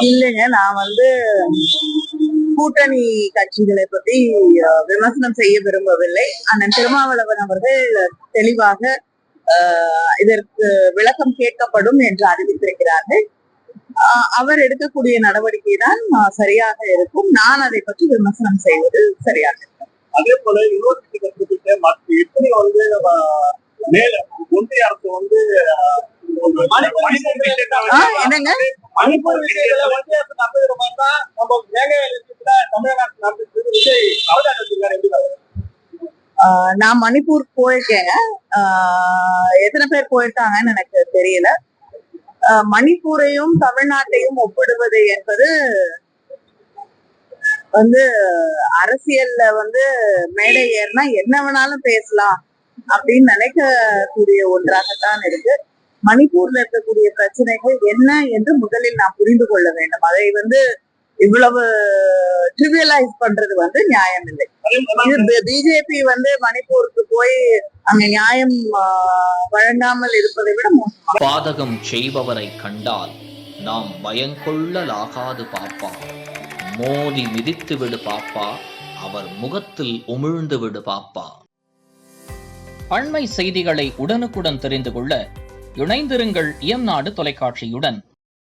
இல்லைங்க, நான் கூட்டணி கட்சிகளை பத்தி விமர்சனம் செய்ய விரும்பவில்லை. அண்ணன் திருமாவளவன் அவர்கள் தெளிவாக இதற்கு விளக்கம் கேட்கப்படும் என்று அறிவித்திருக்கிறார்கள். அவர் எடுக்கக்கூடிய நடவடிக்கை தான் சரியாக இருக்கும். நான் அதை பற்றி விமர்சனம் செய்வது சரியாக இருக்கும். அதே போல யூனிவர்சிட்டி கட்டத்துக்கு எப்படி மேல ஒன்றிய அரசு என்னங்க மணிப்பூர் விஷயத்துல ஒன்றிய அரசு நம்புகிற மாதிரி தான் நம்ம மேகாலய விஷயத்துல தமிழக நடந்திருக்காரு. நான் மணிப்பூர் போயிருக்கேங்க. எத்தனை பேர் போயிருக்காங்கன்னு எனக்கு தெரியல. மணிப்பூரையும் தமிழ்நாட்டையும் ஒப்பிடுவது என்பது அரசியல்ல மேடை ஏறினா என்ன வேணாலும் பேசலாம் அப்படின்னு நினைக்கக்கூடிய ஒன்றாகத்தான் இருக்கு. மணிப்பூர்ல இருக்கக்கூடிய பிரச்சனைகள் என்ன என்று முதலில் நாம் புரிந்து கொள்ள வேண்டும். அதை இவ்வளவு ட்ரிவியலைஸ் பண்றது நியாயம் இல்லை. பிஜேபி மணிப்பூருக்கு போய் அங்க நியாயம் வழங்காமல் இருப்பதை விட மோசம். பாதகம் செய்பவரை கண்டால் நாம் பயங்கொள்ளலாகாது பாப்பா, மோதி மிதித்து விடு பாப்பா, அவர் முகத்தில் உமிழ்ந்து விடு பாப்பா. அண்மை செய்திகளை உடனுக்குடன் தெரிந்து கொள்ள இணைந்திருங்கள் இயம்நாடு தொலைக்காட்சியுடன்.